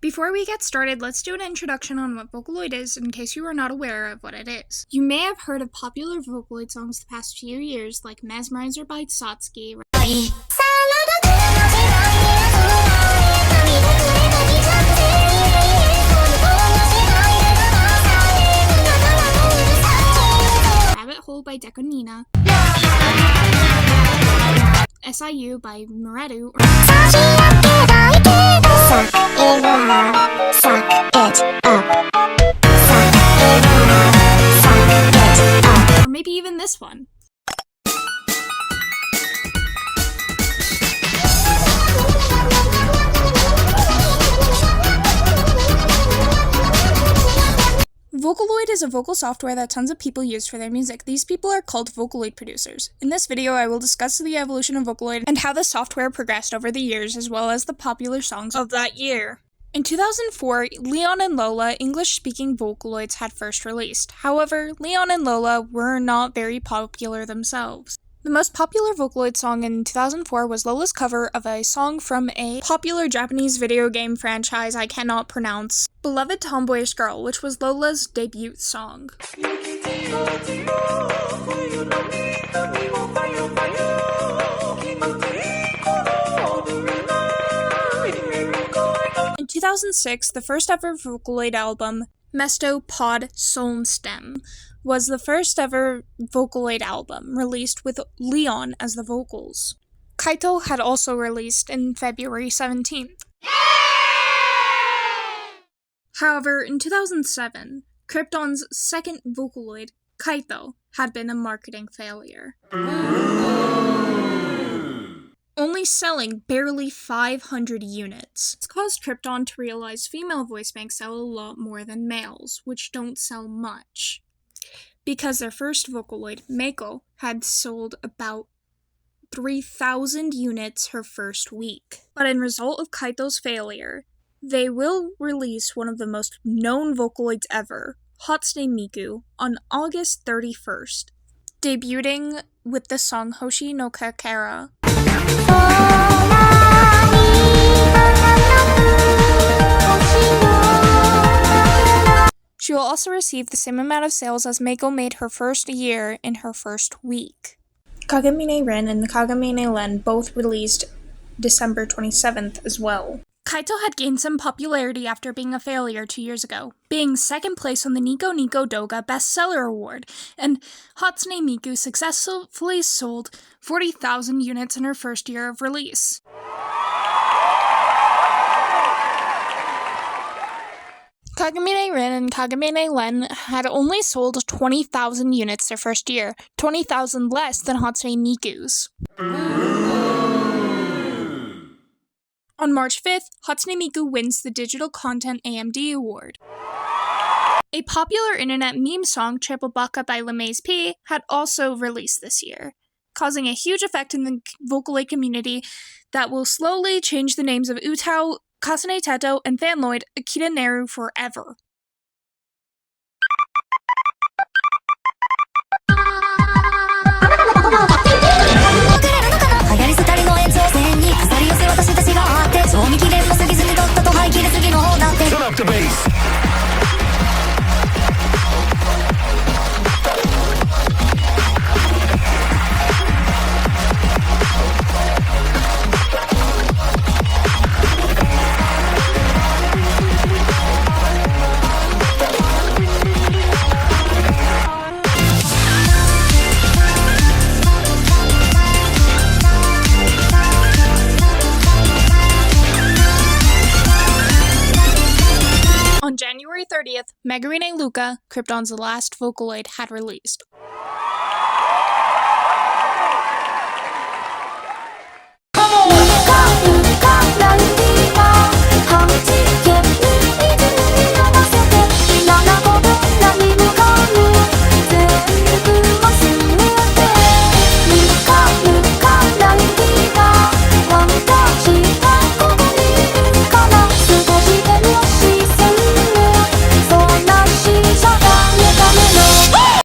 Before we get started, let's do an introduction on what vocaloid is in case you are not aware of what it is. You may have heard of popular vocaloid songs the past few years like Mesmerizer by Satsuki, Rabbit Hole by Dekonina, SIU by Muredu, or maybe even this one. Vocaloid is a vocal software that tons of people use for their music. These people are called vocaloid producers. In this video, I will discuss the evolution of Vocaloid and how the software progressed over the years, as well as the popular songs of that year. In 2004, Leon and Lola, English-speaking Vocaloids, had first released. However, Leon and Lola were not very popular themselves. The most popular Vocaloid song in 2004 was Lola's cover of a song from a popular Japanese video game franchise I cannot pronounce, Beloved Tomboyish Girl, which was Lola's debut song. In 2006, the first ever Vocaloid album, Mesto Pod Solstem, was the first ever Vocaloid album, released with Leon as the vocals. Kaito had also released in February 17th. However, in 2007, Krypton's second Vocaloid, Kaito, had been a marketing failure. Only selling barely 500 units. This caused Krypton to realize female voice banks sell a lot more than males, which don't sell much. Because their first Vocaloid, Mako, had sold about 3,000 units her first week. But in result of Kaito's failure, they will release one of the most known Vocaloids ever, Hatsune Miku, on August 31st, debuting with the song Hoshi no Kakera. She will also receive the same amount of sales as Mako made her first year in her first week. Kagamine Ren and Kagamine Len both released December 27th as well. Kaito had gained some popularity after being a failure 2 years ago, being second place on the Nico Nico Doga Bestseller Award, and Hatsune Miku successfully sold 40,000 units in her first year of release. Kagamine Ren and Kagamine Len had only sold 20,000 units their first year, 20,000 less than Hatsune Miku's. On March 5th, Hatsune Miku wins the Digital Content AMD Award. A popular internet meme song, Triple Baka by LeMaze P, had also released this year, causing a huge effect in the Vocaloid community that will slowly change the names of Utao, Kasane Teto, and Fanloid Akita Neru forever. Turn up the bass. On January 30th, Megarine Luca, Krypton's last Vocaloid, had released.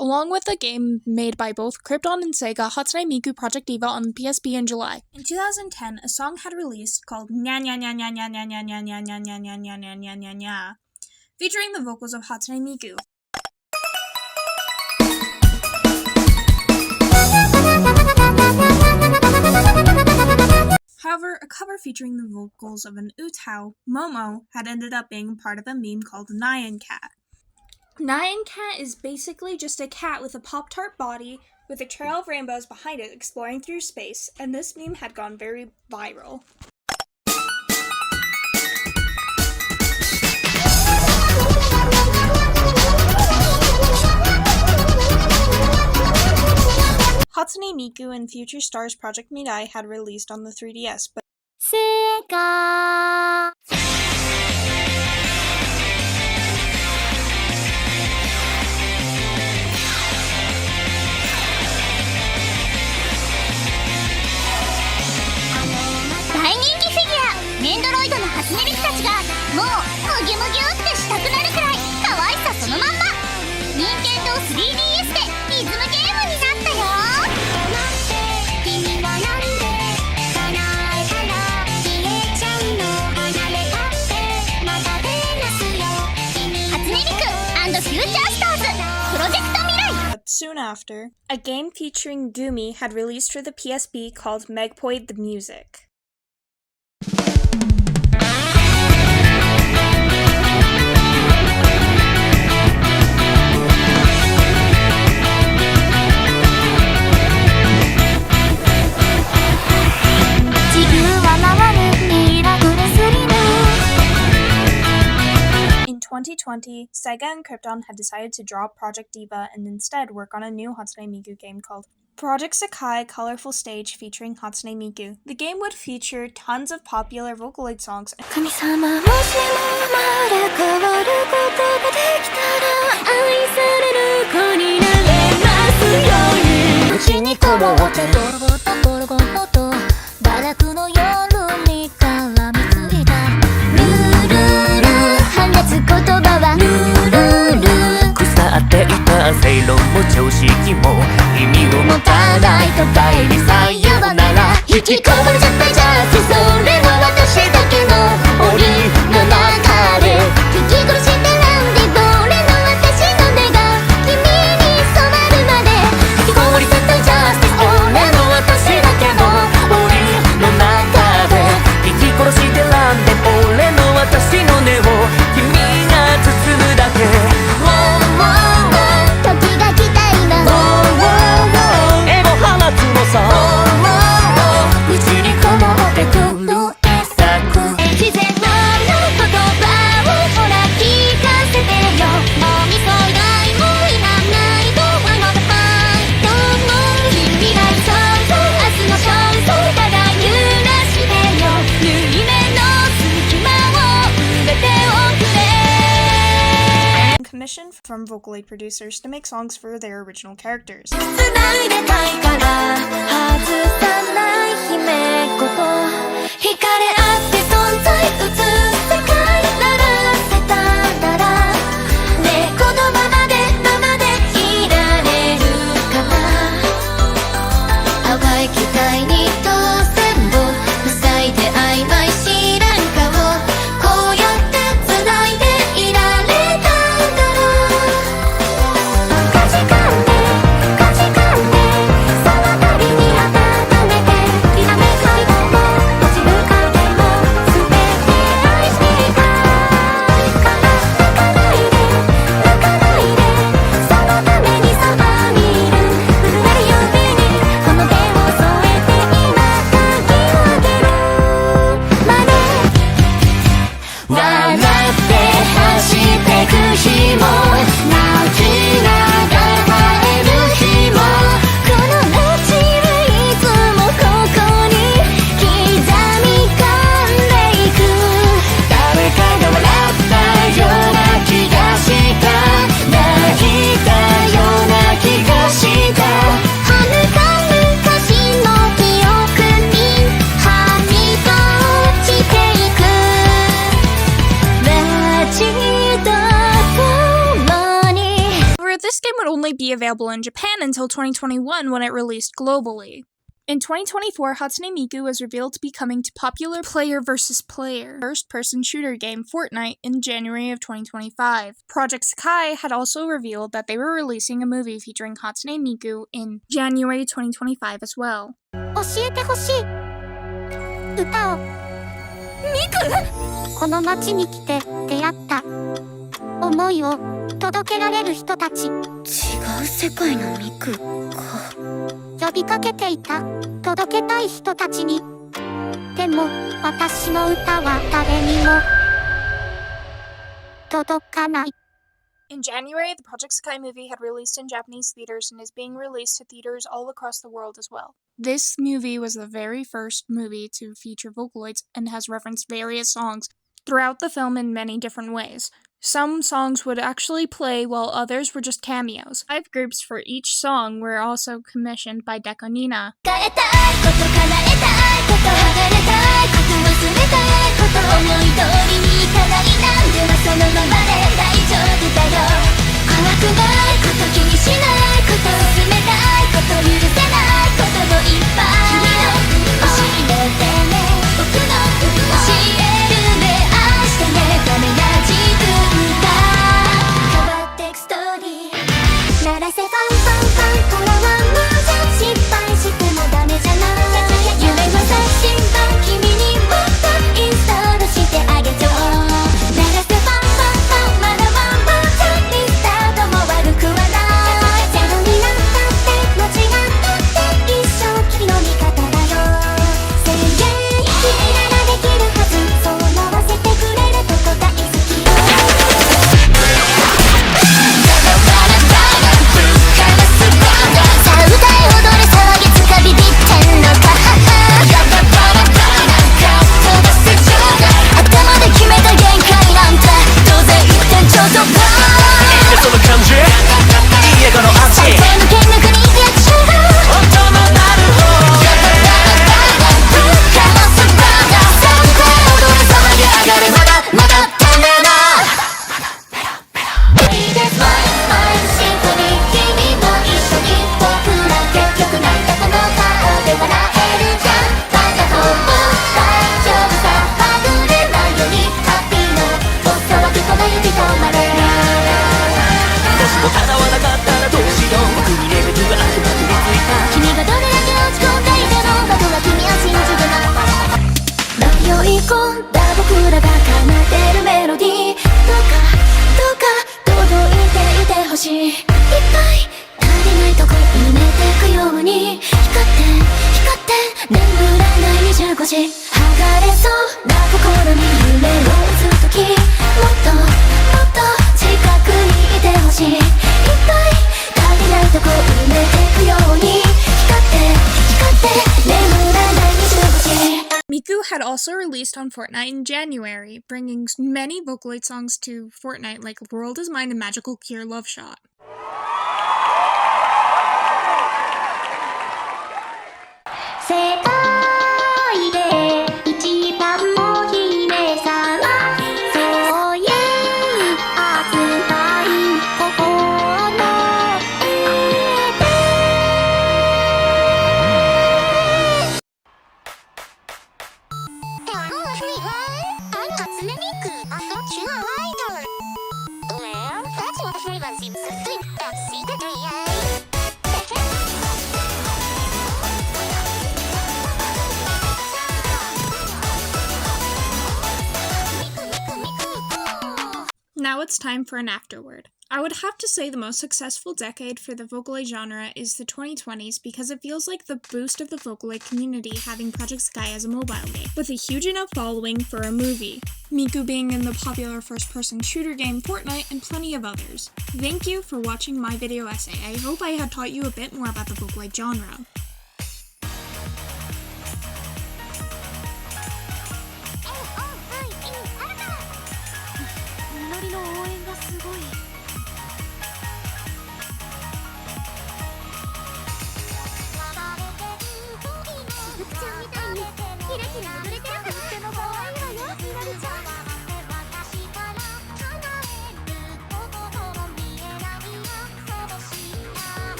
Along with the game made by both Krypton and Sega, Hatsune Miku Project Diva on the PSP in July. In 2010, a song had released called Nya Nya Nya Nya Nya Nya Nya Nya Nya Nya Nya Nya Nya Nya Nya Nya Nya, featuring the vocals of Hatsune Miku. However, a cover featuring the vocals of an Utao, Momo, had ended up being part of a meme called Nyan Cat. Nyan Cat is basically just a cat with a Pop-Tart body with a trail of rainbows behind it exploring through space, and this meme had gone very viral. Hatsune Miku and Future Stars Project Mirai had released on the 3DS, but Sega. 大人気フィギュアメンドロイドの初音ミクたちがもうムギュムギュってしたくなるくらい可愛さそのまんま。任天堂 3DS でリズムゲームになったよ。soon after, a game featuring Gumi had released for the PSP called Megpoid the Music. In 2020, Sega and Krypton had decided to drop Project Diva and instead work on a new Hatsune Miku game called Project Sakai Colorful Stage featuring Hatsune Miku. The game would feature tons of popular Vocaloid songs. Commissioned from Vocaloid producers to make songs for their original characters. this game would only be available in Japan until 2021 when it released globally. In 2024, Hatsune Miku was revealed to be coming to popular player versus player first-person shooter game Fortnite in January of 2025. Project Sakai had also revealed that they were releasing a movie featuring Hatsune Miku in January 2025 as well. 教えてほしい歌をミクこの街に来て出会った思いを届けられる人たち違う世界のミクか呼びかけていた届けたい人たちにでも私の歌は誰にも届かない In January, the Project Sakai movie had released in Japanese theaters and is being released to theaters all across the world as well. This movie was the very first movie to feature Vocaloids and has referenced various songs throughout the film in many different ways. Some songs would actually play while others were just cameos. 5 groups for each song were also commissioned by Deco Nina. Miku had also released on Fortnite in January, bringing many Vocaloid songs to Fortnite like World Is Mine and Magical Cure Love Shot. 世界で一番の姫様そういう扱い心得てI'm Hatsune Miku. I thought you were idol. Well, that's what everyone seems to think. That's secretly, Now it's time for an afterword. I would have to say the most successful decade for the Vocaloid genre is the 2020s because it feels like the boost of the Vocaloid community having Project Sky as a mobile game, with a huge enough following for a movie, Miku being in the popular first-person shooter game Fortnite, and plenty of others. Thank you for watching my video essay. I hope I had taught you a bit more about the Vocaloid genre.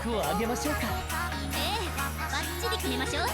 幕を上げましょうか。ええ、バッチリ決めましょう。み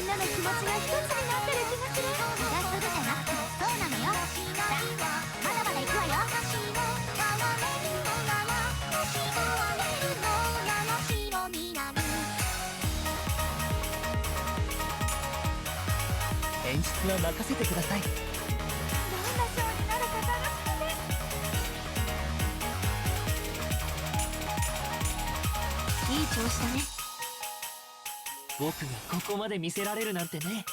んなの気持ちが一つになってる気がする。気がするじゃなくてそうなのよ。さあまだまだ行くわよ。演出は任せてください。どんなショーになるか楽しみです。いい調子だね。僕がここまで見せられるなんてね。